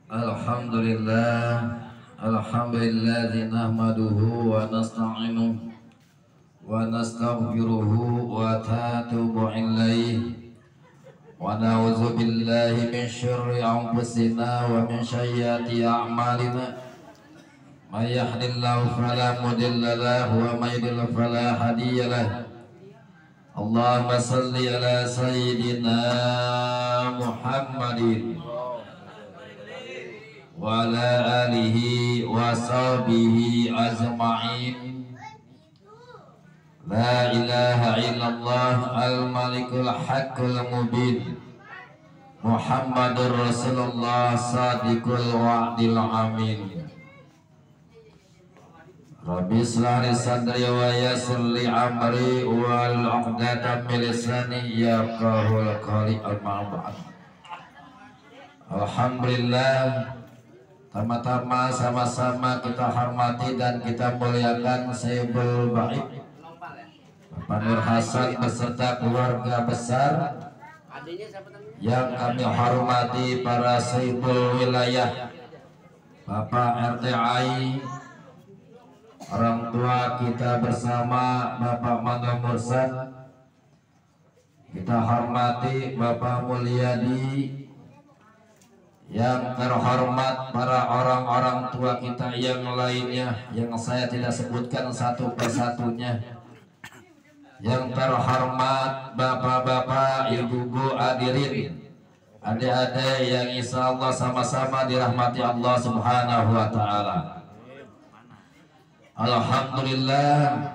Alhamdulillah, alhamdulillah nahmaduhu wa nasta'inuhu wa nastaghfiruhu wa natubu ilayhi wa na'udzu billahi min syurri anfusina wa min sayyiati a'malina. May yahdihillahu fala mudilla lahu wa may yudlil fala hadiya lahu. Allahumma shalli ala sayyidina Muhammadin wa ala alihi wa sahbihi ajma'in. La ilaha illallah al-malikul haqqul mubin Muhammadur Rasulullah sadiqul wa'dil amin. Rabbi shrah li sadri wa yassir li amri wal 'uqdatam min lisani yafqahul qawli. Amma ba'd. Alhamdulillah, pertama-tama sama-sama kita hormati dan kita muliakan Sayyidul Baik Bapak Nur Hasan beserta keluarga besar yang kami hormati, para Sayyidul Wilayah, Bapak RTI, orang tua kita bersama Bapak Mangga Mursan. Kita hormati Bapak Mulyadi, yang terhormat para orang-orang tua kita yang lainnya yang saya tidak sebutkan satu persatunya. Yang terhormat bapak-bapak, ibu-ibu hadirin, adik-adik yang insya Allah sama-sama dirahmati Allah Subhanahu wa Ta'ala. Alhamdulillah,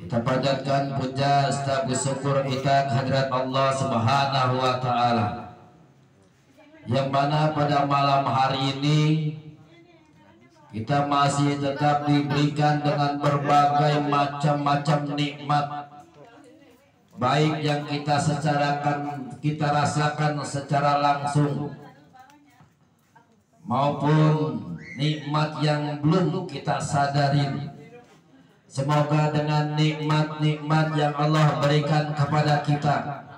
kita panjatkan puja serta syukur kita kehadirat Allah Subhanahu wa Ta'ala, yang mana pada malam hari ini kita masih tetap diberikan dengan berbagai macam-macam nikmat, baik yang kita rasakan secara langsung maupun nikmat yang belum kita sadari. Semoga dengan nikmat-nikmat yang Allah berikan kepada kita,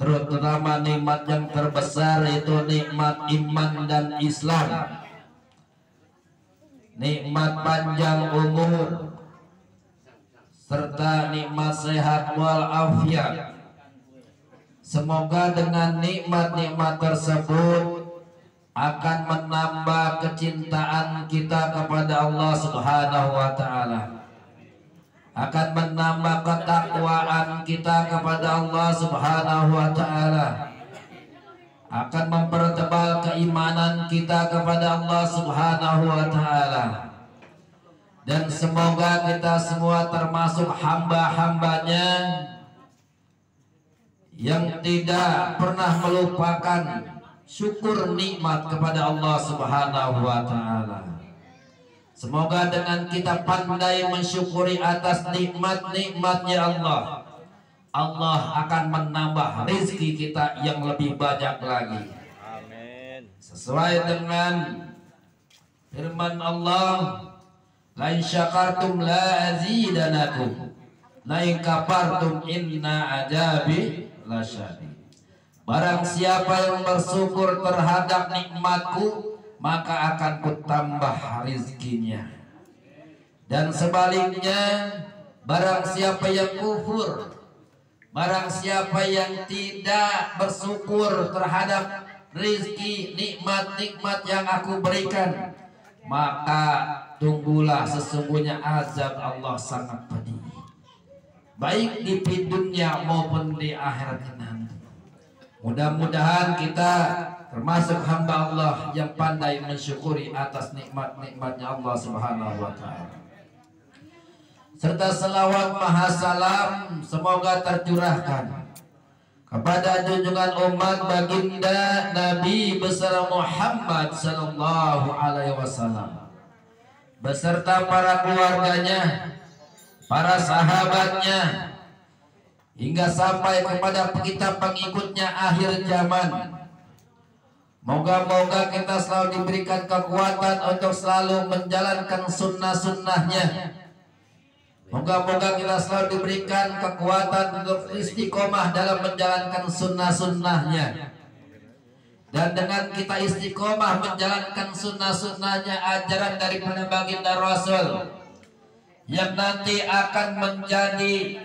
terutama nikmat yang terbesar yaitu nikmat iman dan Islam, nikmat panjang umur, serta nikmat sehat walafiat. Semoga dengan nikmat-nikmat tersebut akan menambah kecintaan kita kepada Allah Subhanahu wa Ta'ala, akan menambah ketakwaan kita kepada Allah Subhanahu wa Ta'ala, akan mempertebal keimanan kita kepada Allah Subhanahu wa Ta'ala. Dan semoga kita semua termasuk hamba-hambanya yang tidak pernah melupakan syukur nikmat kepada Allah Subhanahu wa Ta'ala. Semoga dengan kita pandai mensyukuri atas nikmat-nikmatnya Allah, Allah akan menambah rezeki kita yang lebih banyak lagi. Amin. Sesuai dengan firman Allah, la in syakartum la azidanakum, la in kafartum inna azabi lasyadid. Barang siapa yang bersyukur terhadap nikmatku, maka akan kutambah rizkinya. Dan sebaliknya, barang siapa yang kufur, barang siapa yang tidak bersyukur terhadap rizki nikmat-nikmat yang aku berikan, maka tunggulah sesungguhnya azab Allah sangat pedih, baik di dunia maupun di akhirat nanti. Mudah-mudahan kita termasuk hamba Allah yang pandai mensyukuri atas nikmat-nikmatnya Allah Subhanahu wa Ta'ala. Serta selawat mahasalam semoga tercurahkan kepada junjungan umat baginda Nabi besar Muhammad sallallahu alaihi wasallam beserta para keluarganya, para sahabatnya, hingga sampai kepada kita pengikutnya akhir zaman. Moga-moga kita selalu diberikan kekuatan untuk selalu menjalankan sunnah-sunnahnya. Moga-moga kita selalu diberikan kekuatan untuk istiqomah dalam menjalankan sunnah-sunnahnya. Dan dengan kita istiqomah menjalankan sunnah-sunnahnya, ajaran daripada baginda Rasul yang nanti akan menjadi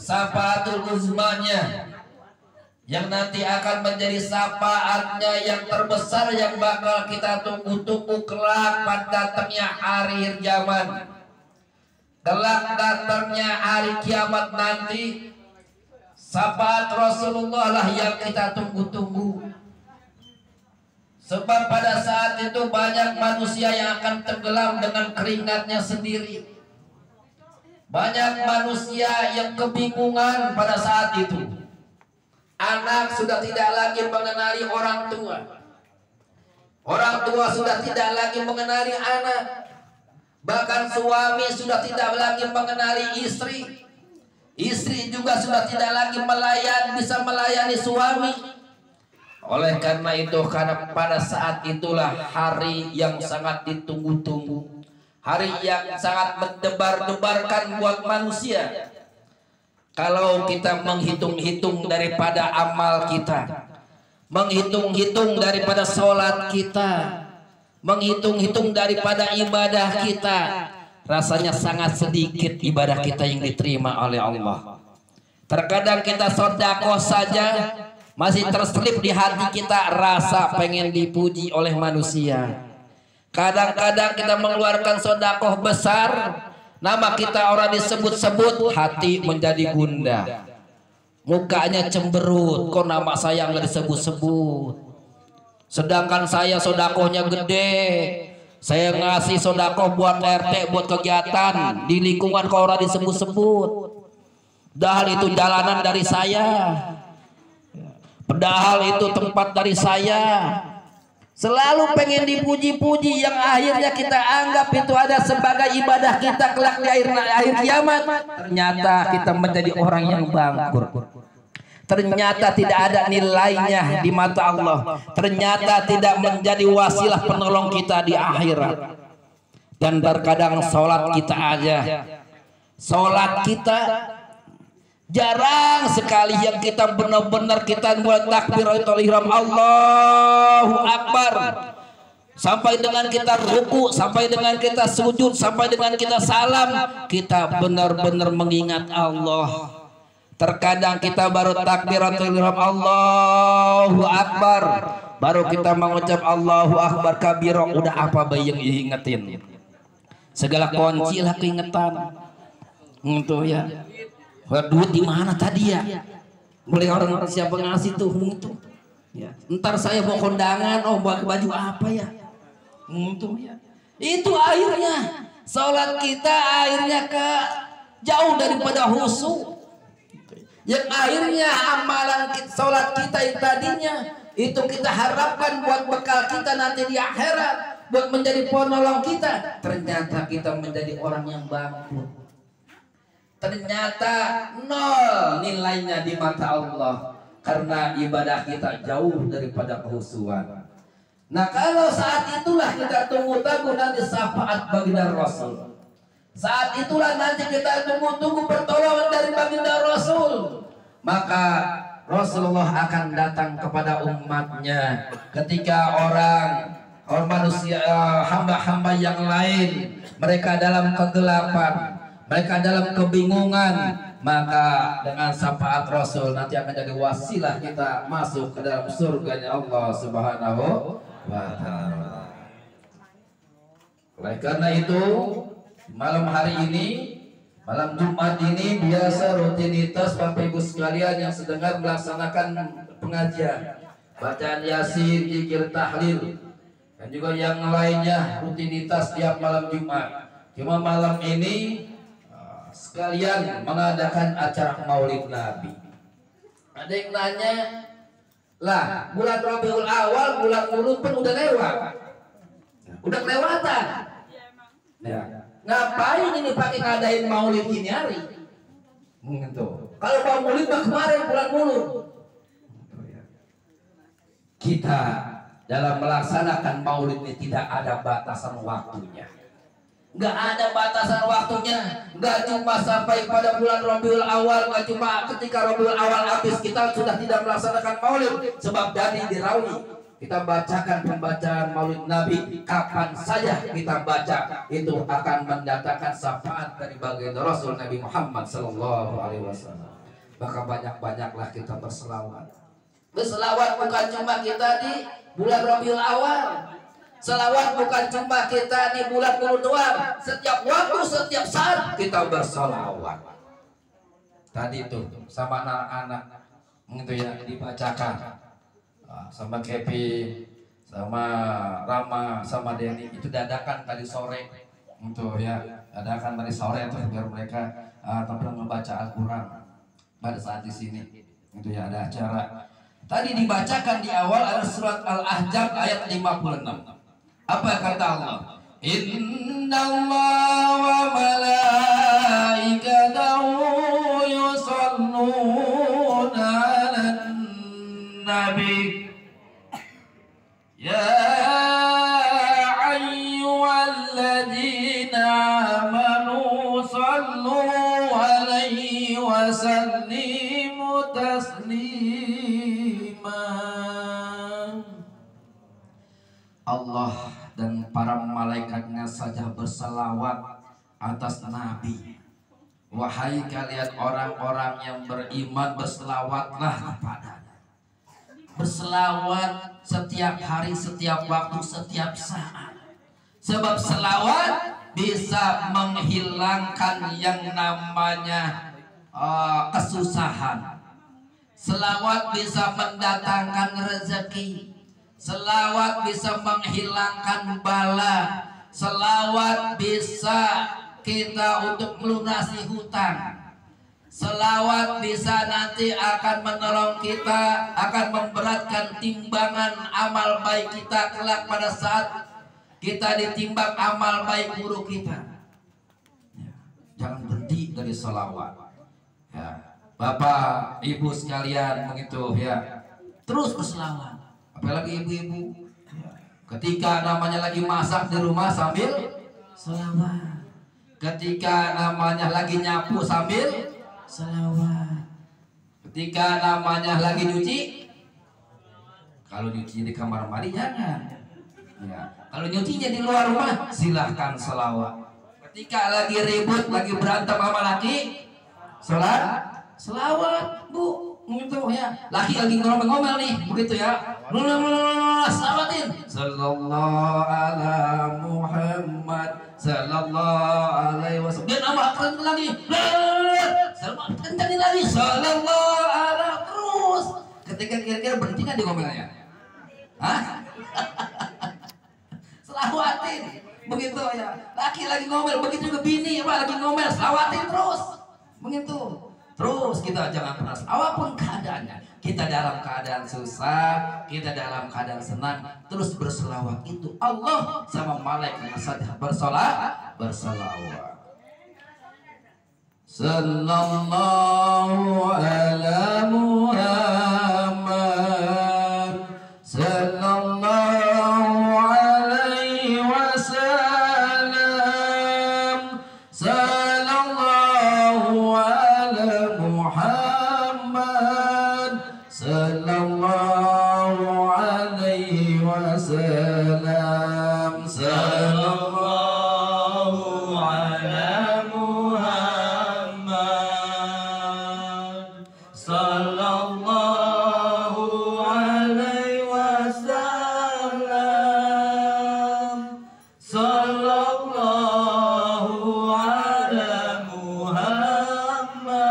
syafaatul uzmanya, yang nanti akan menjadi syafaatnya yang terbesar yang bakal kita tunggu-tunggu kelak pada datangnya akhir zaman, kelak datangnya hari kiamat nanti. Syafaat Rasulullah lah yang kita tunggu-tunggu. Sebab pada saat itu banyak manusia yang akan tenggelam dengan keringatnya sendiri. Banyak manusia yang kebingungan pada saat itu. Anak sudah tidak lagi mengenali orang tua. Orang tua sudah tidak lagi mengenali anak. Bahkan suami sudah tidak lagi mengenali istri. Istri juga sudah tidak lagi bisa melayani suami. Oleh karena itu, karena pada saat itulah hari yang sangat ditunggu-tunggu, hari yang sangat mendebar-debarkan buat manusia. Kalau kita menghitung-hitung daripada amal kita, menghitung-hitung daripada sholat kita, menghitung-hitung daripada ibadah kita, rasanya sangat sedikit ibadah kita yang diterima oleh Allah. Terkadang kita sedekah saja masih terselip di hati kita rasa pengen dipuji oleh manusia. Kadang-kadang kita mengeluarkan sedekah besar, nama kita orang disebut-sebut, hati menjadi gundah, mukanya cemberut, kok nama saya nggak disebut-sebut. Sedangkan saya sedekahnya gede, saya ngasih sedekah buat RT, buat kegiatan di lingkungan, kok orang disebut-sebut. Padahal itu jalanan dari saya. Padahal itu tempat dari saya. Selalu pengen dipuji-puji yang akhirnya kita anggap itu ada sebagai ibadah kita kelak di akhir kiamat. Ternyata kita menjadi orang yang bangkrut. Ternyata tidak ada nilainya di mata Allah. Ternyata tidak menjadi wasilah penolong kita di akhirat. Dan terkadang sholat kita aja, sholat kita jarang sekali yang kita benar-benar kita buat takbiratul ihram, Allahu Akbar, sampai dengan kita ruku, sampai dengan kita sujud, sampai dengan kita salam, kita benar-benar mengingat Allah. Terkadang kita baru takbiratul ihram Allahu Akbar, baru kita mengucap Allahu Akbar kabira, udah apa bayi yang diingetin, segala kunci lah keingetan. Untuk ya, duit di mana tadi ya? Boleh orang siapa ngasih tuh itu. Ya. Ntar saya mau kondangan, oh baju apa ya? Itu ya. Itu akhirnya sholat kita akhirnya ke jauh daripada khusyuk. Yang akhirnya amalan sholat kita yang tadinya itu kita harapkan buat bekal kita nanti di akhirat, buat menjadi penolong kita. Ternyata kita menjadi orang yang bangkrut. Ternyata nol nilainya di mata Allah karena ibadah kita jauh daripada kehusuan. Nah, kalau saat itulah kita tunggu-tunggu nanti syafaat baginda Rasul. Saat itulah nanti kita tunggu-tunggu pertolongan dari baginda Rasul. Maka Rasulullah akan datang kepada umatnya ketika orang manusia, hamba-hamba yang lain, mereka dalam kegelapan, mereka dalam kebingungan, maka dengan syafaat Rasul nanti akan jadi wasilah kita masuk ke dalam surganya Allah Subhanahu wa Ta'ala. Oleh karena itu, malam hari ini, malam Jumat ini biasa rutinitas Bapak Ibu sekalian yang sedang melaksanakan pengajian, bacaan Yasin, zikir, tahlil, dan juga yang lainnya rutinitas tiap malam Jumat. Cuma malam ini sekalian mengadakan acara Maulid Nabi. Ada yang nanya, lah bulan Rabiul Awal, bulan Maulid pun udah lewat, udah kelewatan. Ya, ngapain ini pakai ngadain Maulid ini hari? Gitu. Kalau Maulid mah kemarin bulan Maulid. Kita dalam melaksanakan Maulid ini tidak ada batasan waktunya. Nggak ada batasan waktunya, nggak cuma sampai pada bulan Rabiul Awal, nggak cuma ketika Rabiul Awal habis kita sudah tidak melaksanakan Maulid sebab jadi dirawi. kita bacakan pembacaan Maulid Nabi kapan saja kita baca, itu akan mendatangkan syafaat dari baginda Rasul Nabi Muhammad sallallahu alaihi wasallam. Maka banyak-banyaklah kita berselawat. Berselawat bukan cuma kita di bulan Rabiul Awal. Selawat bukan cuma kita di bulan Mulut doang. Setiap waktu, setiap saat kita berselawat. Tadi itu sama anak-anak itu ya dibacakan. Sama Kepi, sama Rama, sama Denny itu dadakan tadi sore itu ya, dadakan tadi sore itu biar mereka tampil membaca Al-Quran pada saat di sini itu ya, ada acara. Tadi dibacakan di awal ada surat Al-Ahzab ayat 56. Apa kata Allah? Innallaha wa malaikatahu yusholluna 'alan nabi ya ayyuhalladzina amanu sallu alaihi wa sallimu taslima. Allah dan para malaikatnya saja berselawat atas Nabi. Wahai kalian orang-orang yang beriman, berselawatlah kepadanya. Berselawat setiap hari, setiap waktu, setiap saat. Sebab selawat bisa menghilangkan yang namanya kesusahan. Selawat bisa mendatangkan rezeki. Selawat bisa menghilangkan bala. Selawat bisa kita untuk melunasi hutang. Selawat bisa nanti akan menolong kita, akan memberatkan timbangan amal baik kita kelak pada saat kita ditimbang amal baik buruk kita. Ya, jangan berhenti dari selawat. Ya, Bapak, Ibu sekalian begitu ya, terus berselawat. Apalagi ibu-ibu, ya, ketika namanya lagi masak di rumah sambil selawat. Ketika namanya lagi nyapu sambil selawat. Ketika namanya lagi nyuci, kalau nyuci di kamar mandi jangan. Ya, kalau nyucinya di luar rumah silahkan selawat. Ketika lagi ribut, lagi berantem sama laki, selawat bu. Gitu ya, laki lagi ngomel-ngomel nih, begitu ya. Selawatin. Sallallahu ala Muhammad, sallallahu alaihi wasallam. Dia nama keren lagi. Selamat kencangin lagi. Sallallahu ala terus. Ketika kira-kira berhenti kan di ngomelnya. Hah? Selawatin. Begitu ya. Laki lagi ngomel, begitu juga bini apa lagi ngomel, selawatin terus. Begitu. Terus kita jangan pernah, apapun keadaannya, kita dalam keadaan susah, kita dalam keadaan senang, terus berselawat itu Allah sama malaikat saja bersolawat. Sallallahu ala Muhammad, sallallahu alaihi wasallam, sallallahu ala Muhammad, sallallahu alaihi wasallam, sallallahu ala Muhammad, sallallahu alaihi wasallam, sallallahu ala Muhammad,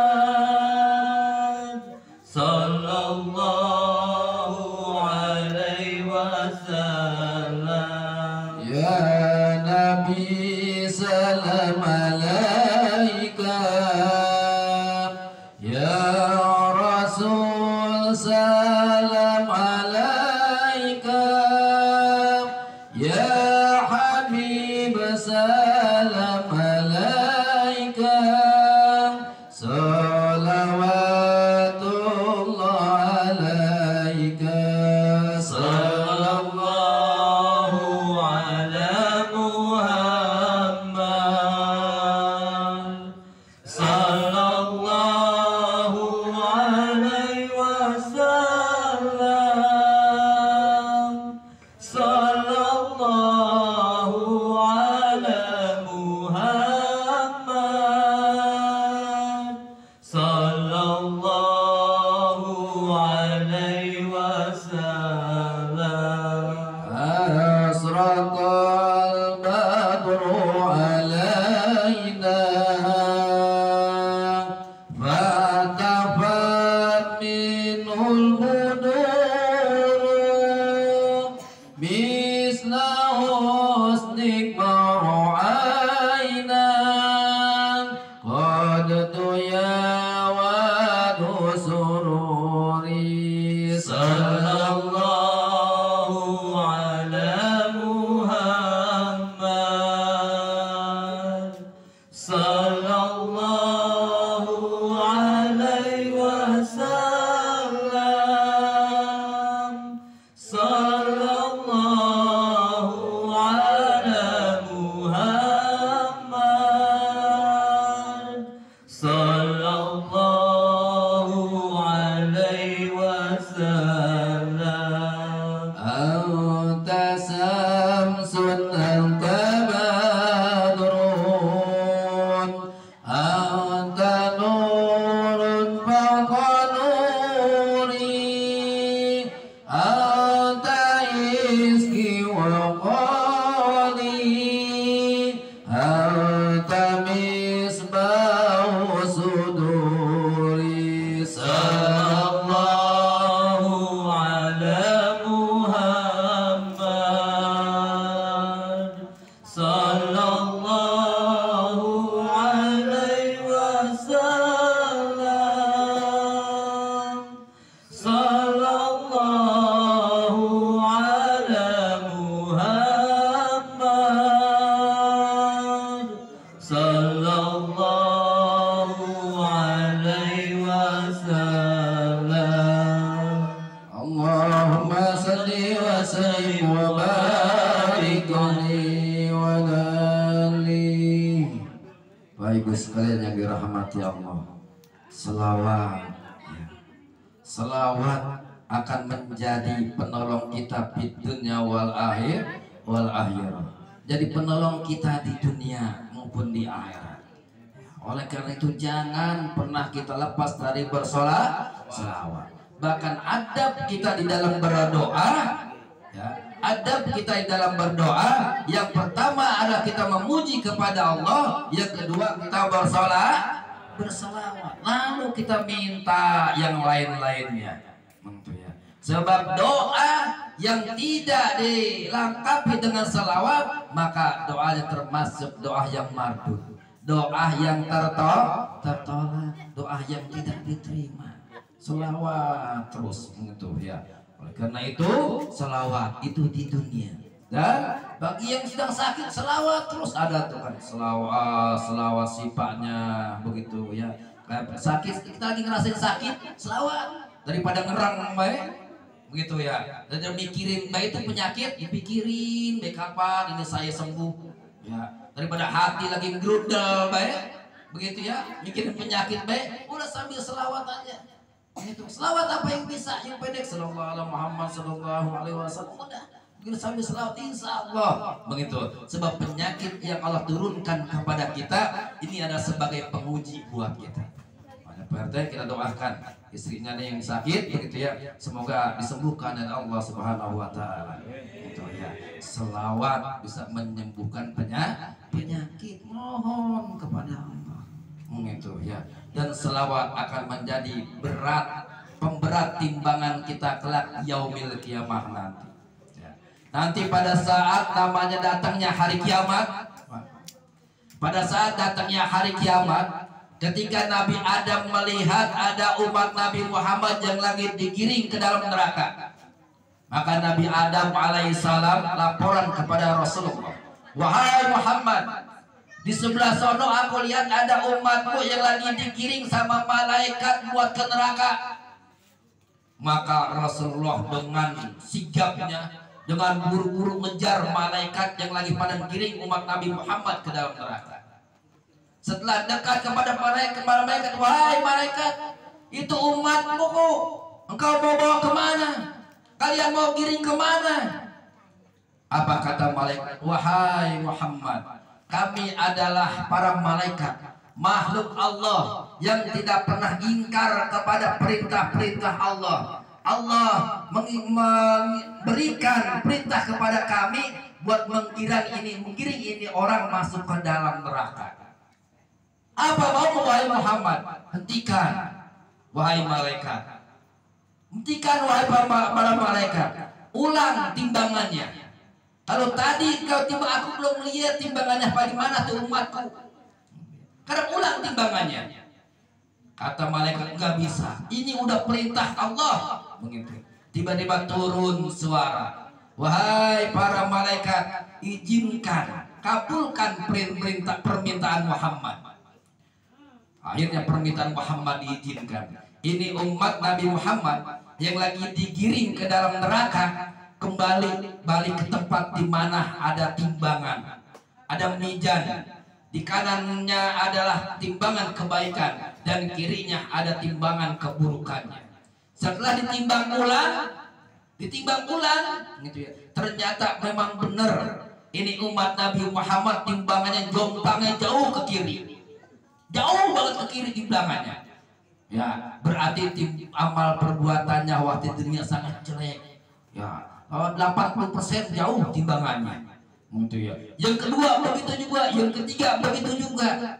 sallallahu alaihi wasallam. Ya Nabi salam alaika, ya Rasul salam alaika, ya Habib salam alaika, salawatullah alaika, sallallahu ala Muhammad, sallallahu alaihi wasallam. minul budur misla husnik mar'ainan qad tuyawadu sururi sallallahu ala Muhammad sallallahu alaihi wasallam sallallahu ala Muhammad sallallahu alaihi wasallam anta samsun anta badrun anta nurun fawqa nuri anta iski wa qali anta misbahu suduri sallallahu ala Muhammad sallallahu alaihi wasallam sallallahu ala Muhammad sallallahu alaihi wasallam Allahumma salli wa sallim wa barik alaihi wa alihi. Baik Ibu sekalian yang dirahmati Allah, selawat ya. Selawat akan menjadi penolong kita di dunia wal akhirah. Jadi penolong kita di dunia maupun di akhirat. Oleh karena itu jangan pernah kita lepas dari selawat. Bahkan adab kita di dalam berdoa ya, adab kita di dalam berdoa yang pertama adalah kita memuji kepada Allah, yang kedua kita berselawat, lalu kita minta yang lain-lainnya. Ya. Sebab doa yang tidak dilengkapi dengan selawat maka doanya termasuk doa yang mardud, doa yang tertolak, doa yang tidak diterima. Selawat terus gitu ya. Oleh karena itu selawat itu di dunia, dan bagi yang sedang sakit selawat terus ada tuh kan, selawat sifatnya begitu ya. Kayak sakit, kita lagi ngerasain sakit selawat daripada ngerang baik begitu ya. Dan mikirin baik itu penyakit dipikirin baik kapan ini saya sembuh ya, daripada hati lagi ngerudel baik begitu ya, mikirin penyakit baik udah sambil selawat aja. Itu selawat apa yang bisa yang pendek sallallahu alaihi Muhammad sallallahu alaihi wasallam udah begitu sambil selawat insya Allah begitu. Sebab penyakit yang Allah turunkan kepada kita ini adalah sebagai penguji buat kita. Makanya Pak RT kita doakan istrinya nih yang sakit begitu ya, semoga disembuhkan oleh Allah Subhanahu wa taala. Itu ya. Selawat bisa menyembuhkan penyakit. Mohon kepada Allah. Itu ya. Dan selawat akan menjadi pemberat timbangan kita kelak yaumil kiamah nanti ya. Nanti pada saat namanya datangnya hari kiamat, pada saat datangnya hari kiamat, ketika Nabi Adam melihat ada umat Nabi Muhammad yang lagi digiring ke dalam neraka, maka Nabi Adam alaihissalam laporan kepada Rasulullah, wahai Muhammad, di sebelah sono aku lihat ada umatku yang lagi digiring sama malaikat buat ke neraka. Maka Rasulullah dengan sigapnya, dengan buru-buru mengejar malaikat yang lagi pada giring umat Nabi Muhammad ke dalam neraka. Setelah dekat kepada malaikat, wahai malaikat, itu umatmu, engkau mau bawa kemana? Kalian mau giring kemana? Apa kata malaikat? Wahai Muhammad, kami adalah para malaikat, makhluk Allah yang tidak pernah ingkar kepada perintah-perintah Allah. Allah memberikan perintah kepada kami buat menggiring ini orang masuk ke dalam neraka. Apa mau wahai Muhammad? Hentikan, wahai malaikat. Hentikan wahai para malaikat, ulang timbangannya. Kalau tadi kau timbang, aku belum melihat timbangannya bagaimana tuh umatku. Karena ulang timbangannya. Kata malaikat, enggak bisa. Ini udah perintah Allah. Begitu. Tiba-tiba turun suara. Wahai para malaikat, izinkan, kabulkan permintaan Muhammad. Akhirnya permintaan Muhammad diizinkan. Ini umat Nabi Muhammad yang lagi digiring ke dalam neraka, kembali balik ke tempat di mana ada timbangan, ada mizan. Di kanannya adalah timbangan kebaikan dan kirinya ada timbangan keburukannya. Setelah ditimbang ulang, gitu ya. Ternyata memang benar ini umat Nabi Muhammad timbangannya jompangnya jauh ke kiri, jauh banget ke kiri timbangannya. Ya, berarti amal perbuatannya waktu dunia sangat jelek. Ya, 80% jauh timbangannya. Gitu ya. Yang kedua begitu juga, yang ketiga begitu juga.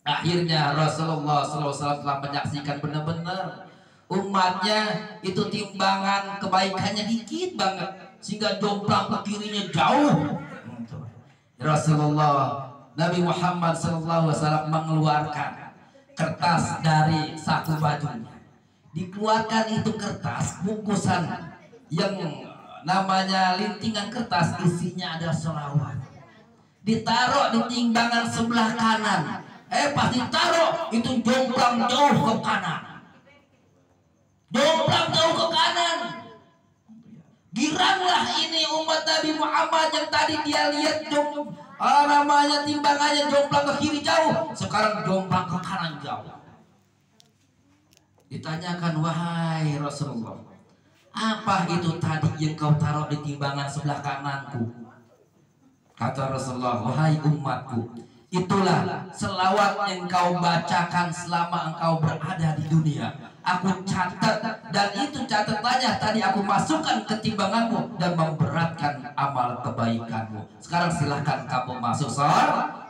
Akhirnya Rasulullah SAW telah menyaksikan benar-benar umatnya itu timbangan kebaikannya dikit banget sehingga jomplang ke kirinya jauh. Gitu. Rasulullah Nabi Muhammad SAW mengeluarkan kertas dari saku bajunya. Dikeluarkan itu kertas bungkusan yang namanya lintingan kertas, isinya ada selawat. Ditaruh di timbangan sebelah kanan. Pas ditaruh itu jomplang jauh ke kanan. Jomplang jauh ke kanan. Giranglah ini umat Nabi Muhammad yang tadi dia lihat namanya timbangannya jomplang ke kiri jauh, sekarang jomplang ke kanan jauh. Ditanyakan, wahai Rasulullah, apa itu tadi yang kau taruh di timbangan sebelah kananku? Kata Rasulullah, wahai umatku, itulah selawat yang kau bacakan selama engkau berada di dunia. Aku catat, dan itu catatannya tadi aku masukkan ke timbanganmu dan memberatkan amal kebaikanmu. Sekarang silahkan kamu masuk surga.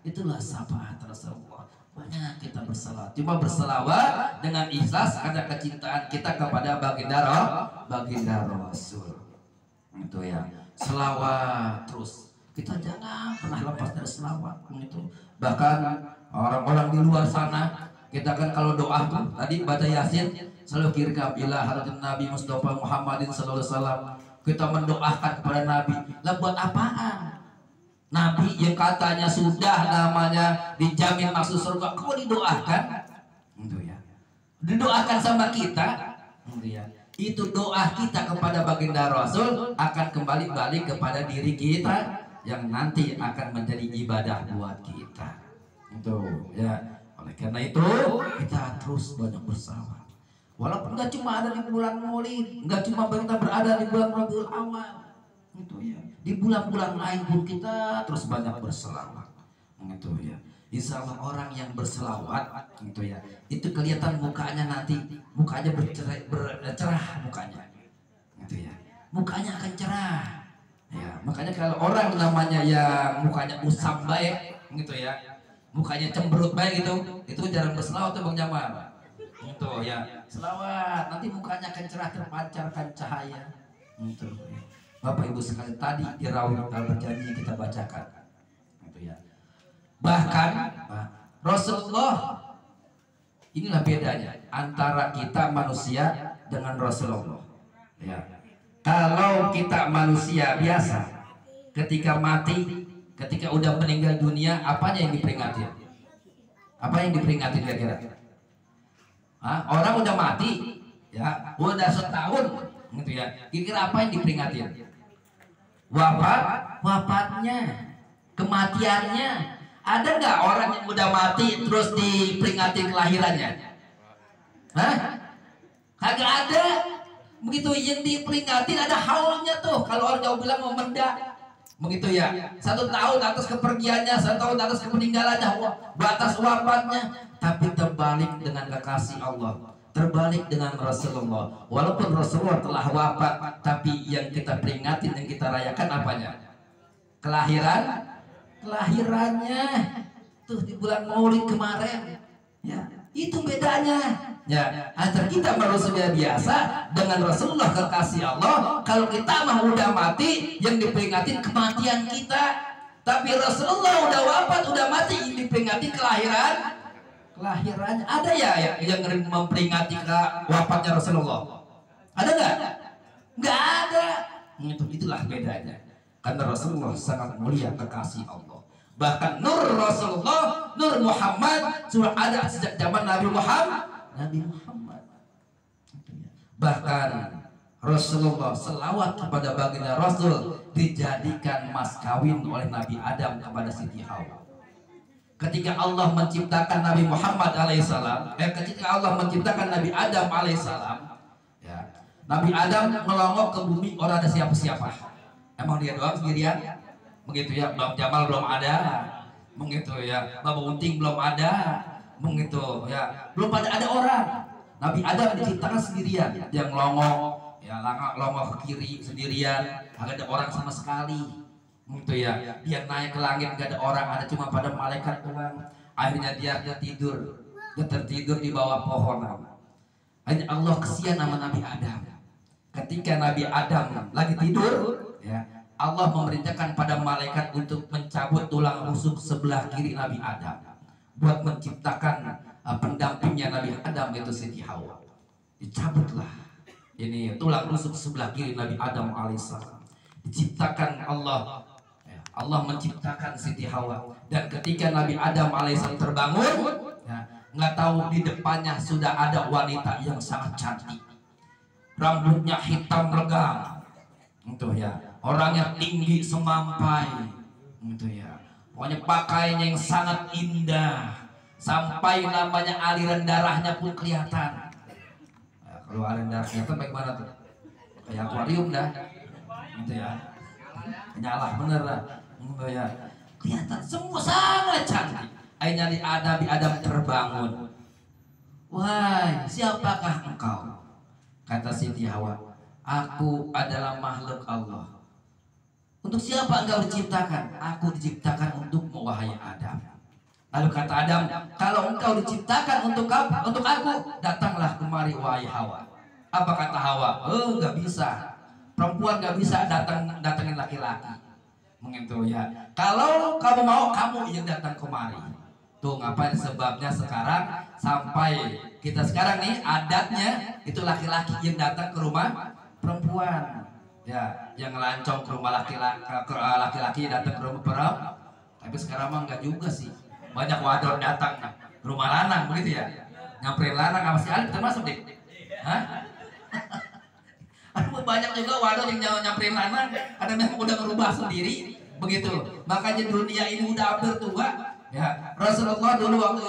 Itulah syafaat Rasulullah. Banyak kita berselawat, cuma berselawat dengan ikhlas karena kecintaan kita kepada baginda Rasul. Itu ya, selawat terus. Kita jangan pernah lepas dari selawat. Itu bahkan orang-orang di luar sana, kita kan kalau doa tuh tadi baca Yasin selalu kirim ila hadatin Nabi Mustafa Muhammadin sallallahu alaihi wasallam. Kita mendoakan kepada Nabi. Lah buat apaan? Nabi yang katanya sudah namanya dijamin masuk surga, kok didoakan? Itu ya. Didoakan sama kita. Itu ya. Itu doa kita kepada baginda Rasul akan kembali balik kepada diri kita yang nanti akan menjadi ibadah buat kita. Itu ya. Oleh karena itu kita terus banyak berselawat. Walaupun nggak cuma ada di bulan Maulid, nggak cuma kita berada di bulan Rabiul Awal, itu ya. Di bulan-bulan lain pun kita terus banyak berselawat, itu ya. Insya Allah orang yang berselawat, itu ya, itu kelihatan mukanya nanti, mukanya bercerah mukanya, itu ya. Mukanya akan cerah, ya. Makanya kalau orang namanya yang mukanya usam baik, gitu ya. Mukanya cemberut baik itu jarang berselawat tuh Bang Jamal. Itu ya, selawat nanti mukanya akan cerah, terpancarkan cahaya. Itu. Bapak Ibu sekalian, tadi di Rawih Al-Berjanji kita bacakan. Itu ya. Bahkan Rasulullah, inilah bedanya antara kita manusia dengan Rasulullah. Ya. Kalau kita manusia biasa, ketika mati, ketika udah meninggal dunia, apanya yang diperingati? Apa yang diperingati kira-kira? Orang udah mati, ya, udah setahun, gitu ya. Kira-kira apa yang diperingati? Wafatnya, kematiannya. Ada nggak orang yang udah mati terus diperingati kelahirannya? Kagak ada. Begitu yang diperingati ada haulnya tuh. Kalau orang Jawa bilang memenda. Begitu ya, 1 tahun atas kepergiannya, 1 tahun atas kepeninggalannya, batas wafatnya. Tapi terbalik dengan kekasih Allah, terbalik dengan Rasulullah. Walaupun Rasulullah telah wafat, tapi yang kita peringati dan kita rayakan apanya? Kelahirannya tuh di bulan Maulid kemarin, ya. Itu bedanya. Ya, antara kita manusia biasa dengan Rasulullah kekasih Allah. Kalau kita mah udah mati, yang diperingatin kematian kita. Tapi Rasulullah udah wafat, udah mati, yang diperingati kelahirannya. Ada ya yang memperingati wafatnya Rasulullah? Ada nggak? Nggak ada. Itulah bedanya. Karena Rasulullah sangat mulia kekasih Allah. Bahkan nur Rasulullah, nur Muhammad sudah ada sejak zaman Nabi Muhammad. Bahkan Rasulullah selawat kepada baginda Rasul dijadikan mas kawin oleh Nabi Adam kepada Siti Hawa. Ketika Allah menciptakan Nabi Muhammad alaihissalam, ketika Allah menciptakan Nabi Adam alaihissalam, ya, Nabi Adam melongok ke bumi, orang ada siapa-siapa. Emang dia doang sendirian? Begitu ya, Bang Jamal belum ada, begitu ya, Bang Unting belum ada, begitu ya, belum ada orang. Nabi Adam diciptakan sendirian, dia ngelongok, ya longok ke kiri sendirian, nggak ada orang sama sekali. Gitu ya, dia naik ke langit gak ada orang, ada cuma pada malaikat doang. Akhirnya dia tertidur di bawah pohon. Hanya Allah kesian sama Nabi Adam. Ketika Nabi Adam lagi tidur, ya, Allah memerintahkan pada malaikat untuk mencabut tulang rusuk sebelah kiri Nabi Adam, buat menciptakan pendampingnya Nabi Adam, itu Siti Hawa. Dicabutlah ini tulang rusuk sebelah kiri Nabi Adam alaihissalam. Diciptakan Allah. Allah menciptakan Siti Hawa, dan ketika Nabi Adam alaihissalam terbangun, ya, nggak tahu di depannya sudah ada wanita yang sangat cantik, rambutnya hitam legam, gitu ya, orangnya tinggi semampai, gitu ya, pokoknya pakaiannya yang sangat indah, sampai namanya aliran darahnya pun kelihatan. Nah, kalau aliran darah kelihatan bagaimana tuh? Kayak akuarium dah, gitu ya, nyala bener lah. Ya, kelihatan semua sangat cantik. Akhirnya Nabi Adam terbangun. Wahai, siapakah engkau? Kata Siti Hawa, aku adalah makhluk Allah. Untuk siapa engkau diciptakan? Aku diciptakan untukmu, wahai Adam. Lalu kata Adam, kalau engkau diciptakan untuk aku, datanglah kemari, wahai Hawa. Apa kata Hawa? Oh, nggak bisa. Perempuan nggak bisa datangin laki-laki. Begitu ya. Kalau kamu mau, kamu yang datang kemari. Tuh ngapain sebabnya sekarang sampai kita sekarang nih adatnya itu laki-laki yang datang ke rumah perempuan. Ya, yang ngelancong ke rumah laki-laki datang ke rumah perempuan. Tapi sekarang mah enggak juga sih. Banyak wadon datang ke rumah lanang begitu ya. Nyamperin lanang apa sih Ali termasuk deh. Hah? Banyak juga wadon yang nyamperin lanang, ada memang udah merubah sendiri begitu. Makanya dunia ini udah hampir tua ya. Rasulullah dulu waktu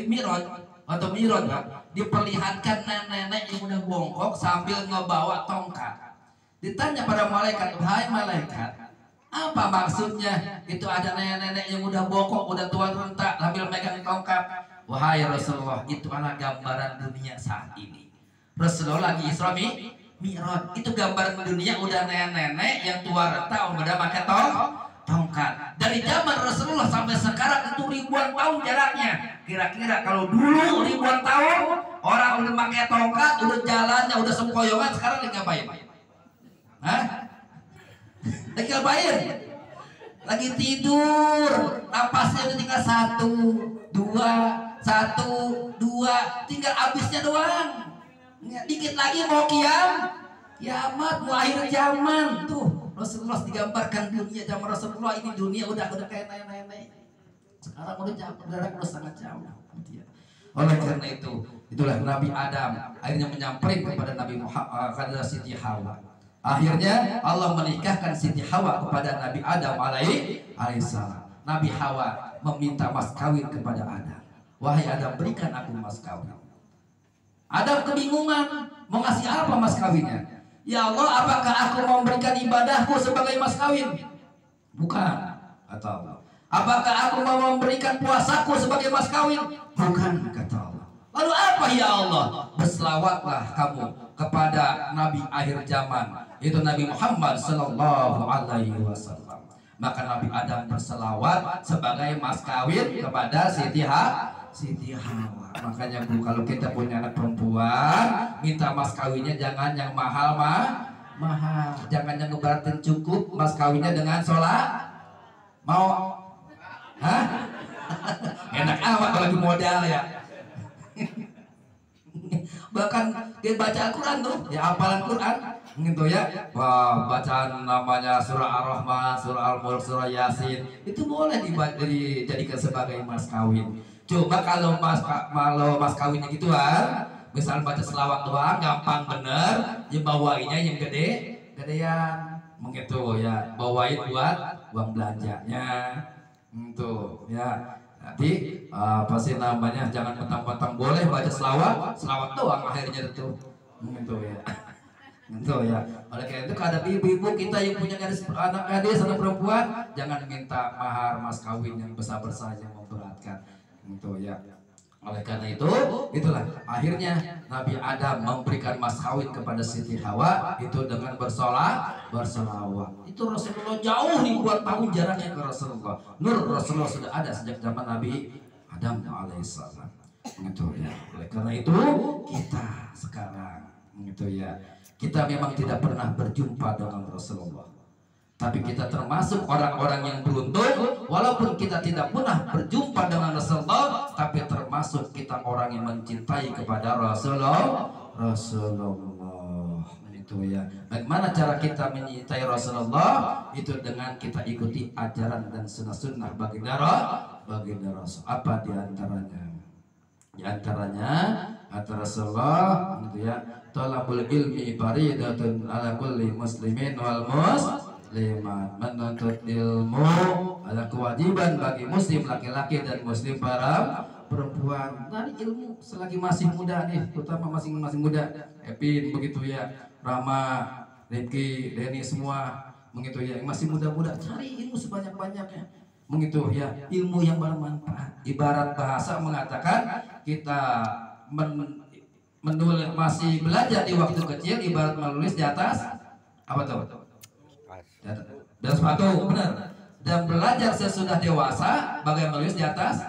Mi'raj diperlihatkan nenek-nenek yang udah bongkok sambil ngebawa tongkat. Ditanya pada malaikat, "Hai malaikat, apa maksudnya itu ada nenek-nenek yang udah bongkok, udah tua renta sambil megang tongkat?" Wahai Rasulullah, itu adalah gambaran dunia saat ini. Rasulullah lagi Isra Mi'raj, itu gambaran dunia udah nenek-nenek yang tua renta udah pakai tongkat. Dari zaman Rasulullah sampai sekarang itu ribuan tahun jaraknya. Kira-kira kalau dulu ribuan tahun orang udah pakai tongkat, udah jalannya udah sempoyongan, sekarang lagi ngapain? Hah? Lagi ngapain? Lagi tidur, napasnya udah tinggal 1, 2, tinggal habisnya doang. Dikit lagi mau kiamat, mau akhir zaman. Tuh Rasulullah digambarkan dunia zaman Rasulullah ini, dunia udah kayak nenek-nenek. Sekarang udah jauh, udah sangat jauh. Oleh karena itulah Nabi Adam akhirnya menyamperin kepada Nabi Muhammad, kepada Siti Hawa. Akhirnya Allah menikahkan Siti Hawa kepada Nabi Adam alaihissalam. Nabi Hawa meminta mas kawin kepada Adam. Wahai Adam, berikan aku mas kawin. Adam kebingungan, mau ngasih apa mas kawinnya? Ya Allah, apakah aku mau memberikan ibadahku sebagai mas kawin? Bukan, kata Allah. Apakah aku mau memberikan puasaku sebagai mas kawin? Bukan, kata Allah. Lalu apa ya Allah? Berselawatlah kamu kepada Nabi akhir zaman, itu Nabi Muhammad sallallahu alaihi wasallam. Maka Nabi Adam berselawat sebagai mas kawin kepada Siti Hawa. Makanya Bu, kalau kita punya anak perempuan, minta mas kawinnya jangan yang mahal, jangan yang ngebaratin, cukup mas kawinnya dengan sholat. Mau? Hah? Enak amat kalau lagi modal ya. Bahkan dia baca Al-Quran tuh, ya hafalan Quran gitu ya. Wah, bacaan namanya surah Ar-Rahman, surah Al-Mulk, surah Yasin, itu boleh dijadikan sebagai mas kawin. Cuma kalau mas kawinnya gituan, misal baca selawat doang, gampang bener, ya bawainnya yang gedean, begitu ya, bawain buat uang belanjanya, gitu ya. Nanti apa sih namanya, jangan petang-petang, boleh baca selawat doang akhirnya itu, gitu ya. Gitu ya. Oleh karena itu ada ibu-ibu kita yang punya anak gadis atau perempuan, jangan minta mahar mas kawin yang besar-besar yang memberatkan, gitu ya. Oleh karena itu, itulah akhirnya Nabi Adam memberikan mas kawin kepada Siti Hawa itu dengan bersolawat. Itu Rasulullah jauh ribuan tahun jaraknya ke Rasulullah. Nur Rasulullah sudah ada sejak zaman Nabi Adam alaihissalam. Gitu ya. Oleh karena itu kita sekarang, gitu ya, kita memang tidak pernah berjumpa dengan Rasulullah, tapi kita termasuk orang-orang yang beruntung. Walaupun kita tidak pernah berjumpa dengan Rasulullah, tapi termasuk kita orang yang mencintai kepada Rasulullah. Itu ya. Bagaimana cara kita mencintai Rasulullah? Itu dengan kita ikuti ajaran dan sunnah baginda Rasul. Apa diantaranya? Diantaranya kata Rasulullah, gitu ya, talabul ilmi faridatun ala kulli muslimin wal muslimat. Menuntut ilmu adalah kewajiban bagi muslim laki-laki dan muslim para perempuan. Dari ilmu selagi masih muda nih, terutama masih muda, Epin begitu ya, Rama, Riki, Denny semua begitu ya, masih muda-muda, cari ilmu sebanyak-banyaknya, begitu ya, ilmu yang bermanfaat. Ibarat bahasa mengatakan kita menulis masih belajar di waktu kecil ibarat menulis di atas apa tuh? Dan sepatu, benar. Dan belajar sesudah dewasa bagaimana menulis di atas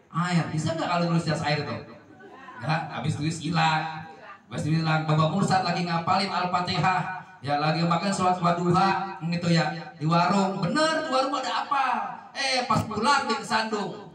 air. Bisa nggak kalau nulis di atas air tuh? Ya, habis tulis hilang. Bapak Mursad lagi ngapalin Al-Fatihah, ya lagi makan sholat waduha, gitu ya, di warung. Bener, di warung ada apa? Pas pulang di kesandung,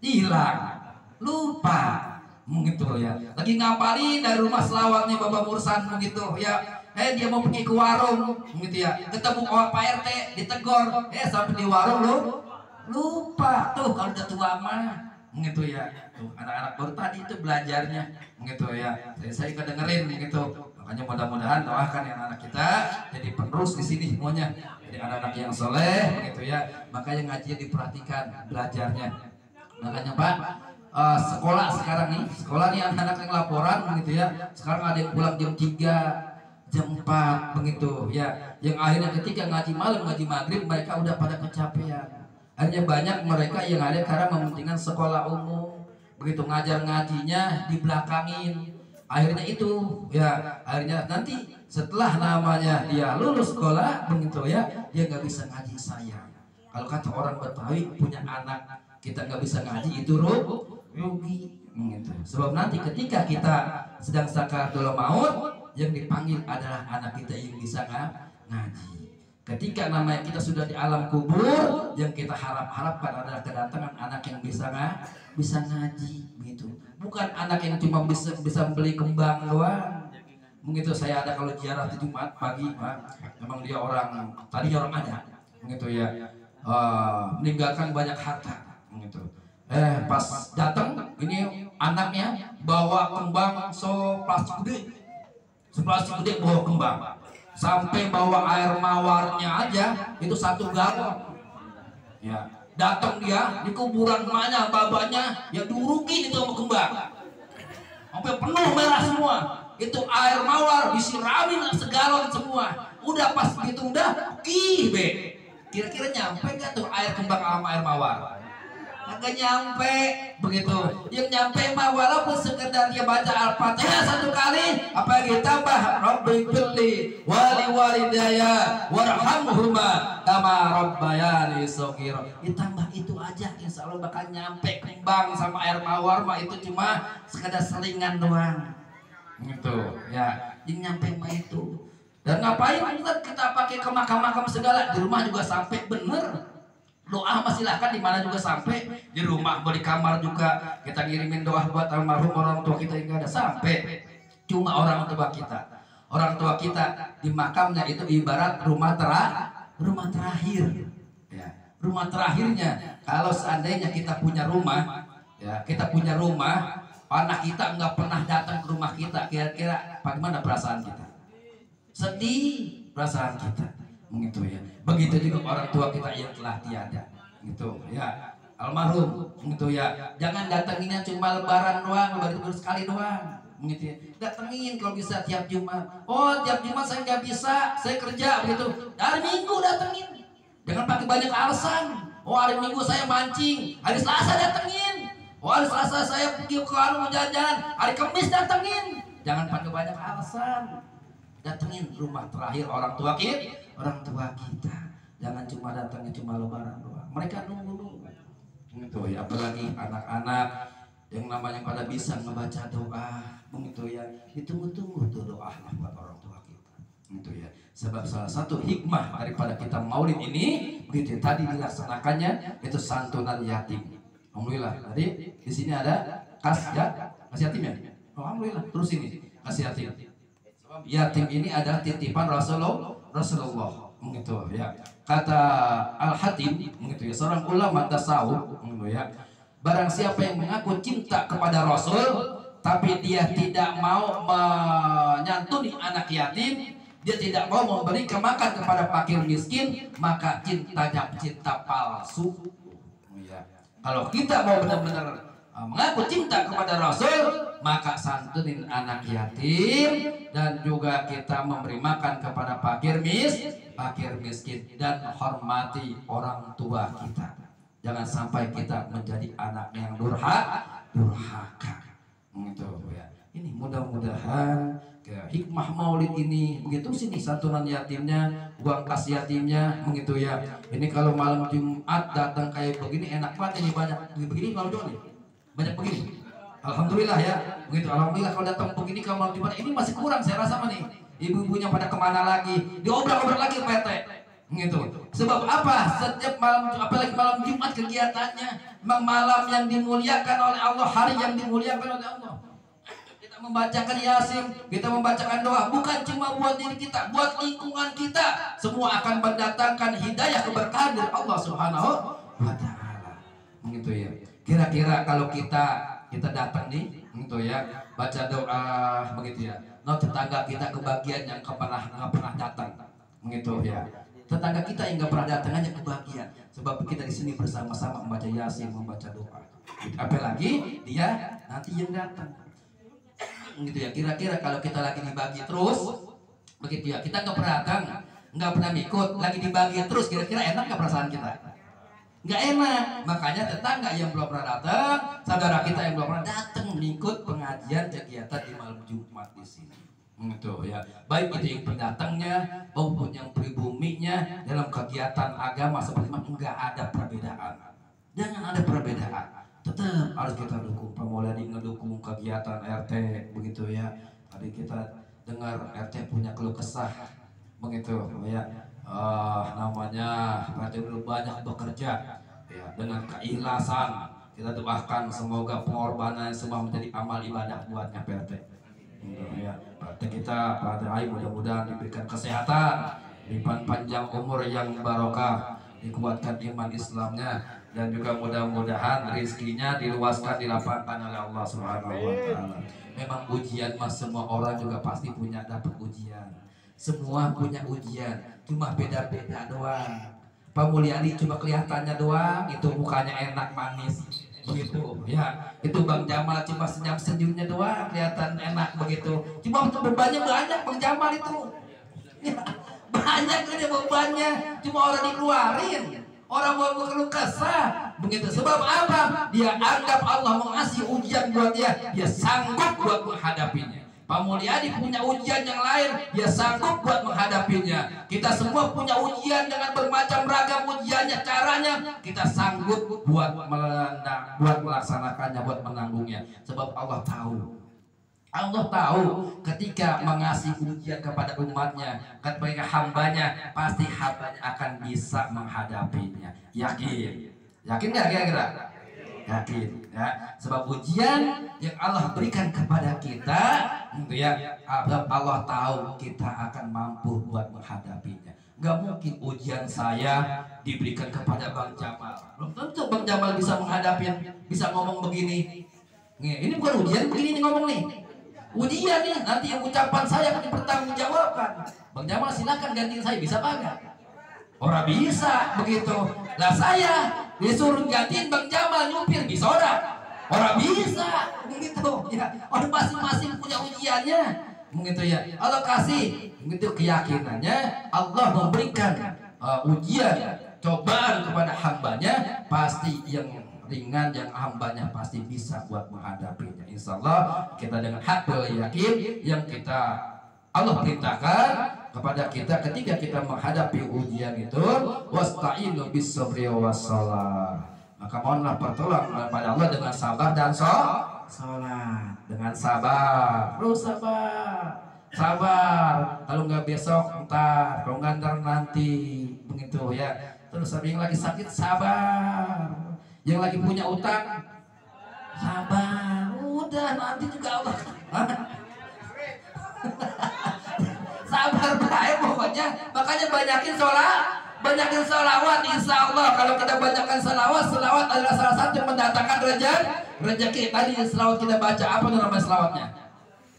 hilang, lupa, gitu ya. Lagi ngapalin dari rumah selawatnya Bapak Mursad, gitu ya. Dia mau pergi ke warung, gitu ya. Ketemu Pak RT, ditegor, sampai di warung lupa. Tuh kalau udah tua mah, gitu ya. Tuh anak-anak baru tadi itu belajarnya, gitu ya. Saya kedengerin, gitu. Makanya mudah-mudahan doakan yang anak kita jadi penerus di sini semuanya. Jadi anak-anak yang soleh, gitu ya. Makanya ngajinya diperhatikan, belajarnya. Makanya Pak, sekolah sekarang nih, anak-anak yang laporan, gitu ya. Sekarang ada yang pulang jam 3, jam 4, begitu ya. Yang akhirnya ketika ngaji malam, ngaji maghrib, mereka udah pada kecapean. Akhirnya banyak mereka yang ada karena mementingkan sekolah umum, begitu, ngajar ngajinya dibelakangin. Akhirnya itu ya, akhirnya nanti setelah namanya dia lulus sekolah, begitu ya, dia nggak bisa ngaji. Sayang, kalau kata orang Betawi, punya anak kita nggak bisa ngaji itu rugi, gitu. Sebab nanti ketika kita sedang sakaratul maut, yang dipanggil adalah anak kita yang bisa ngaji. Ketika namanya kita sudah di alam kubur, yang kita harapkan adalah kedatangan anak yang bisa ngaji, begitu. Bukan anak yang cuma bisa beli kembang doang. Begitu. Saya ada kalau ziarah di Jumat pagi, Pak. Memang dia orang ada, begitu ya. Meninggalkan banyak harta, begitu. Pas datang ini anaknya bawa kembang plastik gede bawa kembang. Sampai bawa air mawarnya aja itu 1 galon. Ya, datang dia di kuburan emaknya, babanya, ya diurukin itu sama kembang. Sampai penuh merah semua. Itu air mawar disiramin segalon semua. Udah pas gitu udah kira-kira nyampe gak tuh air kembang sama air mawar? Agak nyampe, begitu. Yang nyampe mah walaupun sekedar dia baca Al-Fatihah 1 kali, apalagi tambah Rabbi firli wali walidaya warhamhuma kama rabbayani shaghira. Ditambah itu aja insya Allah bakal nyampe kembang sama air mawar mah itu cuma sekadar selingan doang. Gitu ya, yang nyampe mah itu. Dan ngapain kita pakai ke makam-makam segala, di rumah juga sampai bener. Doa mah silahkan di mana juga sampai, di rumah di kamar juga kita ngirimin doa buat almarhum orang tua kita yang ada sampai. Cuma orang tua kita di makamnya itu ibarat rumah terakhir ya, rumah terakhirnya. Kalau seandainya kita punya rumah ya, anak kita nggak pernah datang ke rumah kita, kira-kira bagaimana perasaan kita? Sedih perasaan kita. Begitu ya. Begitu juga orang tua kita yang telah tiada. Gitu ya. Almarhum gitu ya. Jangan datanginnya cuma lebaran doang, lebaran itu sekali doang. Begitu ya. Datengin kalau bisa tiap Jumat. Oh, tiap Jumat saya nggak bisa, saya kerja begitu. Hari Minggu datengin. Jangan pakai banyak alasan. Oh, hari Minggu saya mancing, hari Selasa datengin. Oh, hari Selasa saya pergi ke mau jalan-jalan, hari Kamis datengin. Jangan pakai banyak alasan. Datengin rumah terakhir orang tua kita. Jangan cuma datangnya cuma lebaran doang. Mereka nunggu gitu ya, apalagi anak-anak yang namanya pada bisa ngebaca doa begitu ya, ditunggu-tunggu tuh doa buat orang tua kita gitu ya. Sebab salah satu hikmah daripada kita maulid ini begitu tadi dilaksanakannya itu santunan yatim. Alhamdulillah tadi di sini ada kas yatim ya. Alhamdulillah terus ini kas yatim. Yatim ini adalah titipan Rasulullah begitu ya. Kata Al-Hatim begitu ya, seorang ulama tasawuf begitu ya. Barang siapa yang mengaku cinta kepada Rasul tapi dia tidak mau menyantuni anak yatim, dia tidak mau memberikan makan kepada fakir miskin, maka cintanya cinta palsu ya. Kalau kita mau benar-benar mengaku cinta kepada Rasul, maka santunin anak yatim dan juga kita memberi makan kepada fakir miskin dan hormati orang tua kita. Jangan sampai kita menjadi anak yang durhaka. Gitu ya. Ini mudah-mudahan hikmah maulid ini begitu sini santunan yatimnya, uang kas yatimnya begitu ya. Ini kalau malam Jumat datang kayak begini enak banget ini, banyak begini malam Jumat nih. Banyak begini. Alhamdulillah ya. Begitu alhamdulillah kalau datang begini kalau malam Jumat ini masih kurang saya rasa nih. Ibu-ibunya pada kemana lagi? Diobrak-obrak lagi Pak RT. Gitu. Sebab apa? Setiap malam, apalagi malam Jumat kegiatannya malam yang dimuliakan oleh Allah, hari yang dimuliakan oleh Allah. Kita membacakan Yasin, kita membacakan doa bukan cuma buat diri kita, buat lingkungan kita. Semua akan mendatangkan hidayah keberkahan dari Allah Subhanahu wa taala. Begitu ya. Kira-kira kalau kita datang nih gitu ya, baca doa begitu ya. Nah, tetangga kita kebagian yang nggak pernah datang begitu ya. Tetangga kita yang nggak pernah datang aja kebagian, sebab kita di sini bersama-sama membaca Yasin, membaca doa. Apalagi dia nanti yang datang gitu ya. Kira-kira kalau kita lagi dibagi terus begitu ya, kita nggak pernah datang, nggak pernah ikut, lagi dibagi terus, kira-kira enak nggak perasaan kita? Nggak enak. Makanya tetangga yang belum pernah datang, saudara kita yang belum pernah datang mengikut pengajian kegiatan di malam Jumat di sini. Gitu ya. Baik itu yang pendatangnya maupun yang pribuminya dalam kegiatan agama seperti itu enggak ada perbedaan. Jangan ada perbedaan. Tetap harus kita dukung. Pak Mauladi ngedukung kegiatan RT begitu ya. Tadi kita dengar RT punya keluh kesah begitu ya. Namanya RT dulu banyak bekerja ya, dengan keikhlasan. Kita doakan semoga pengorbanan semua menjadi amal ibadah buatnya RT. Ya, kita pada hari mudah-mudahan diberikan kesehatan, diberikan panjang umur yang barokah, dikuatkan iman Islamnya, dan juga mudah-mudahan rezekinya diluaskan, dilapangkan oleh Allah Subhanahu wa taala. Memang ujian mas semua orang juga pasti punya dapat ujian. Semua punya ujian, cuma beda-beda doang. Pak Mulyadi cuma kelihatannya doang, itu mukanya enak manis. Begitu ya, itu Bang Jamal cuma senyum-senyumnya doang kelihatan enak begitu, cuma bebannya banyak Bang Jamal itu ya, banyak ini bebannya, cuma orang dikeluarin, orang mau keluh kesah begitu. Sebab apa? Dia anggap Allah mengasih ujian buat dia sanggup buat menghadapinya. Pak Mulyadi punya ujian yang lain, dia sanggup buat menghadapinya. Kita semua punya ujian dengan bermacam ragam ujiannya, caranya kita sanggup buat melaksanakannya, buat menanggungnya. Sebab Allah tahu ketika mengasih ujian kepada umatnya, kepada hambanya, pasti hambanya akan bisa menghadapinya. Yakin nggak kira-kira? Yakin ya, sebab ujian yang Allah berikan kepada kita gitu ya, Allah tahu kita akan mampu buat menghadapinya. Nggak mungkin ujian saya diberikan kepada Bang Jamal, belum tentu Bang Jamal bisa menghadapi, bisa ngomong begini. Ini bukan ujian begini nih, ngomong nih ujian nih, nanti yang ucapan saya akan dipertanggungjawabkan. Bang Jamal silakan gantiin saya, bisa apa enggak? Orang bisa begitu. Lah saya disuruh gantiin Bang Jamal nyupir bisa orang bisa begitu ya. Orang masing-masing punya ujiannya begitu ya. Allah kasih begitu keyakinannya, Allah memberikan ujian, cobaan kepada hambanya, pasti yang ringan, yang hambanya pasti bisa buat menghadapinya. Insya Allah kita dengan hakul yakin yang Allah perintahkan kepada kita ketika kita menghadapi ujian itu, wasta'inu bis-sabri was-shalah. Maka mohonlah pertolongan kepada Allah dengan sabar dan sholat. Dengan sabar, terus sabar. Kalau nggak besok entar, kalau nggak entar nanti, begitu ya. Terus yang lagi sakit sabar, yang lagi punya utang sabar. Udah nanti juga Allah. Sabar baik pokoknya. Makanya banyakin sholawat. Insya Allah kalau kita banyakkan selawat adalah salah satu yang mendatangkan rezeki. Tadi selawat kita baca apa namanya selawatnya?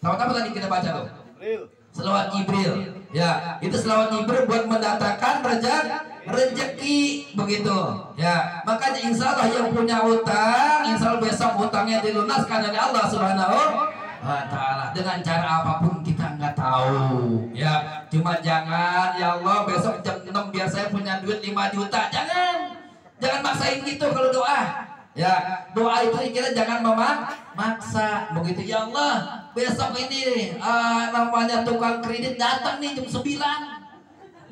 Selawat apa tadi kita baca tuh? Selawat Jibril. Ya, itu selawat Jibril buat mendatangkan rezeki begitu. Ya, makanya insya Allah yang punya utang, insya Allah besok utangnya dilunaskan oleh Allah Subhanahu wa Ta'ala dengan cara apapun kita nggak tahu ya. Cuma jangan ya Allah besok jam 6 biar saya punya duit 5 juta, jangan maksain gitu. Kalau doa ya, doa itu kita jangan memaksa begitu. Ya Allah besok ini namanya tukang kredit datang nih jam 9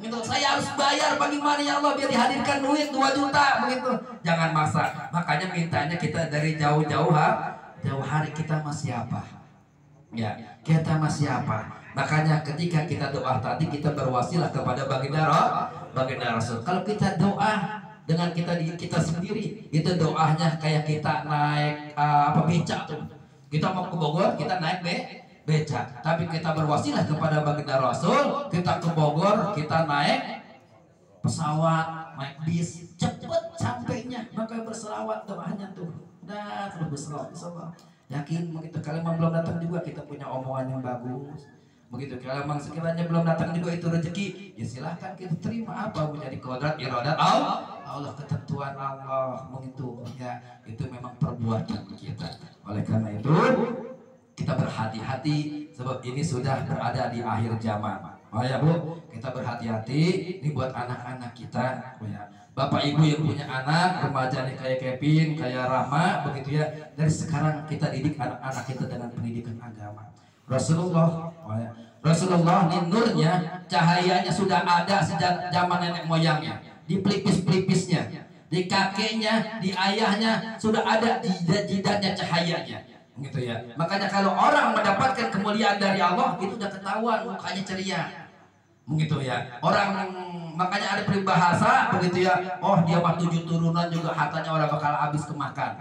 gitu, saya harus bayar, bagaimana ya Allah biar dihadirkan duit 2 juta begitu. Jangan maksa. Makanya mintanya kita dari jauh-jauh hari kita masih apa? Ya, kita masih apa? Makanya ketika kita doa tadi kita berwasilah kepada baginda Rasul. Kalau kita doa dengan kita sendiri, itu doanya kayak kita naik becak tuh. Kita mau ke Bogor, kita naik becak. Tapi kita berwasilah kepada baginda Rasul, kita ke Bogor, kita naik pesawat, naik bis, cepet sampainya. Maka berselawat doanya tuh. Dah terus berselawat. Yakin begitu. Kalau memang belum datang juga kita punya omongan yang bagus begitu. Kalau memang sekiranya belum datang juga itu rezeki, ya silahkan kita terima apa menjadi kodrat iradat Allah, ketentuan Allah begitu ya. Itu memang perbuatan kita. Oleh karena itu kita berhati-hati sebab ini sudah berada di akhir zaman. Oh ya Bu, kita berhati-hati. Ini buat anak-anak kita ya. Bapak Ibu yang punya anak remaja nih kayak Kevin, kayak Rahma begitu ya. Dari sekarang kita didik anak-anak kita dengan pendidikan agama. Rasulullah nih nurnya, cahayanya sudah ada sejak zaman nenek moyangnya. Di pelipis-pelipisnya, di kakeknya, di ayahnya sudah ada jidat-jidatnya cahayanya. Gitu ya. Makanya kalau orang mendapatkan kemuliaan dari Allah itu udah ketahuan mukanya ceria. Begitu ya. Orang makanya ada peribahasa begitu ya. Oh dia mah 7 turunan juga hartanya orang bakal habis kemakan.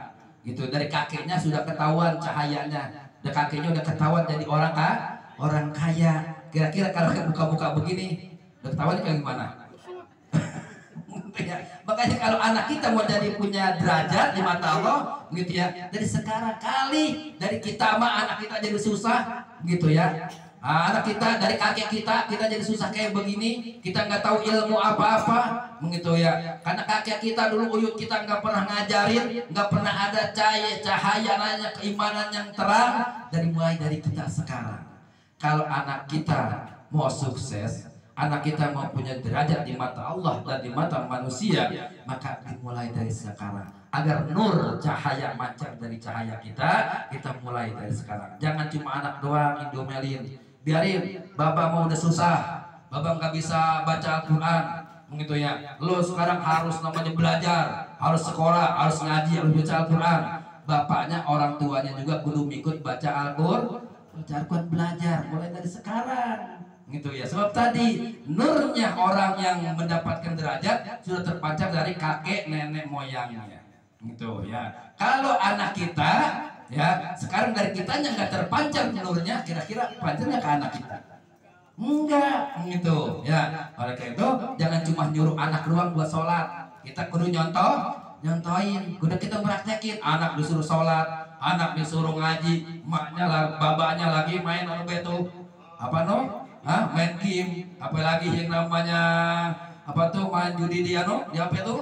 Gitu. Dari kakeknya sudah ketahuan cahayanya. Dari kakeknya udah ketahuan jadi orang kaya. Kira-kira kalau buka-buka begini, udah ketahuan kayak gimana? Ya. Makanya kalau anak kita mau jadi punya derajat di mata Allah, gitu ya. Dari sekarang kali dari kita mah anak kita jadi susah, gitu ya. Anak kita dari kakek kita jadi susah kayak begini, kita nggak tahu ilmu apa-apa, begitu ya. Karena kakek kita dulu uyut kita nggak pernah ngajarin, nggak pernah ada cahaya keimanan yang terang. Dari mulai dari kita sekarang, kalau anak kita mau sukses, anak kita mau punya derajat di mata Allah dan di mata manusia, maka dimulai dari sekarang. Agar nur cahaya mancar dari cahaya kita mulai dari sekarang. Jangan cuma anak doang indomelin. Biarin, Bapak mau udah susah, Bapak nggak bisa baca Al-Quran, begitu ya. Lo sekarang harus namanya belajar, harus sekolah, harus ngaji, harus baca Al-Quran. Bapaknya, orang tuanya juga kudu ikut baca Al-Quran, belajar mulai dari sekarang, gitu ya. Sebab tadi nurnya orang yang mendapatkan derajat sudah terpancar dari kakek nenek moyangnya, gitu ya. Kalau anak kita ya sekarang dari kitanya nggak terpancar nurnya, kira-kira pancarnya ke anak kita? Enggak, gitu ya. Oleh karena itu jangan cuma nyuruh anak doang buat sholat, kita kudu nyontohin, kudu kita praktekin. Anak disuruh sholat, anak disuruh ngaji, maknya lah, babanya lagi main betul apa main game, apalagi yang namanya apa tuh, main judi di apa itu,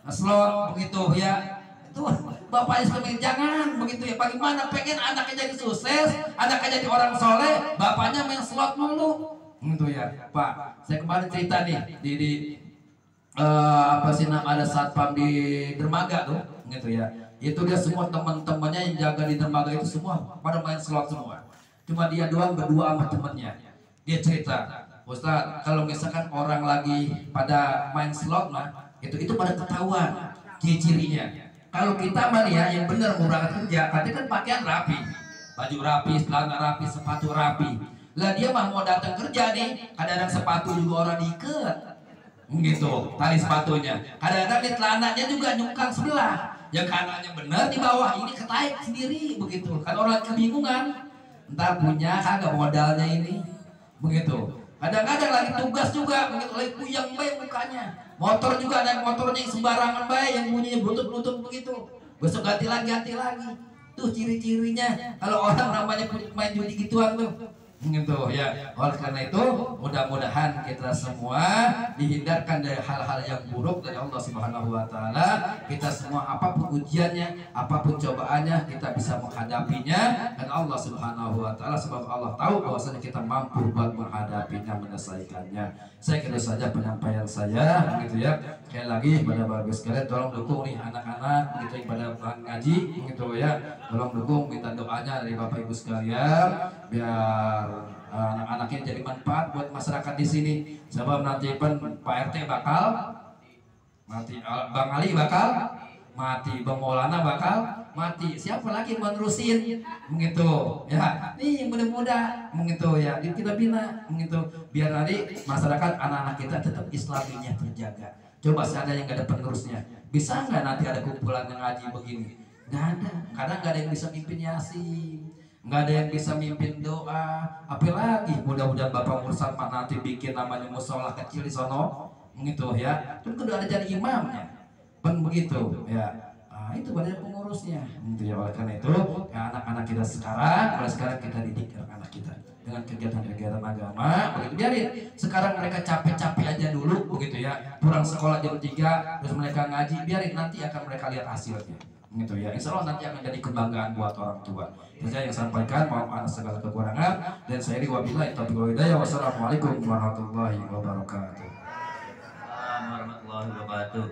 slot, begitu ya. Itu bapaknya suka jangan begitu ya. Bagaimana pengen anaknya jadi sukses, anaknya jadi orang soleh, bapaknya main slot mulu, gitu ya. Pak, saya kemarin cerita nih di apa sih nama, ada satpam di dermaga tuh, gitu ya. Itu dia semua teman-temannya yang jaga di dermaga itu semua pada main slot semua. Cuma dia doang berdua sama temennya. Dia cerita, Ustaz, kalau misalkan orang lagi pada main slot mah, itu pada ketahuan ciri-cirinya. Kalau kita mah ya yang benar mau berangkat kerja, tadi kan pakaian rapi, baju rapi, celana rapi, sepatu rapi. Lah dia mah mau datang kerja nih, kadang-kadang sepatu juga orang diikat, gitu, tali sepatunya. Kadang-kadang di celananya juga nyungkang sebelah, yang kanannya benar di bawah, ini ketarik sendiri, begitu. Kan orang kebingungan, entar punya kagak modalnya ini, begitu. Kadang-kadang lagi tugas juga, begitu, lagi puyeng baik mukanya. Motor juga ada motornya yang sembarangan baik, yang bunyinya bluetooth begitu. Besok ganti lagi. Tuh ciri-cirinya kalau orang namanya main judi gituan tuh, gitu ya. Oleh karena itu mudah-mudahan kita semua dihindarkan dari hal-hal yang buruk dari Allah Subhanahu wa taala. Kita semua apapun ujiannya, apapun cobaannya, kita bisa menghadapinya dan Allah Subhanahu wa taala, sebab Allah tahu bahwasanya kita mampu buat menghadapinya, menyelesaikannya. Saya kira saja penyampaian saya, gitu ya. Sekali lagi pada bapak sekalian, tolong dukung nih anak-anak gitu yang pada ngaji, gitu ya. Tolong dukung, minta doanya dari bapak ibu sekalian biar anak-anaknya jadi manfaat buat masyarakat di sini. Sebab nanti pun Pak RT bakal mati, Bang Ali bakal mati, Bang Maulana bakal mati, siapa lagi menerusin, begitu ya. Nih mudah-mudah begitu ya, kita bina begitu biar nanti masyarakat, anak-anak kita tetap islaminya terjaga. Coba seandainya nggak ada penerusnya, bisa nggak nanti ada kumpulan yang ngaji begini? Nggak ada, karena nggak ada yang bisa mimpin yasin, nggak ada yang bisa mimpin doa. Apalagi mudah-mudahan Bapak Mursal nanti bikin namanya musola kecil di sono, begitu ya. Kan udah ada jadi imamnya, pun begitu ya. Nah, itu banyak pengurusnya, gitu ya. Oleh karena itu, ya, anak-anak kita sekarang, mulai sekarang kita didik anak kita dengan kegiatan-kegiatan agama, begitu. Biarin sekarang mereka capek-capek aja dulu, begitu ya. Pulang sekolah jam 3, terus mereka ngaji, biarin nanti akan mereka lihat hasilnya, gitu ya. Insya Allah nanti akan jadi kebanggaan buat orang tua. Itu saya yang sampaikan, mohon maaf segala kekurangan, dan saya wabillahi taufiq wal hidayah. Wassalamualaikum warahmatullahi wabarakatuh. Warahmatullahi wabarakatuh.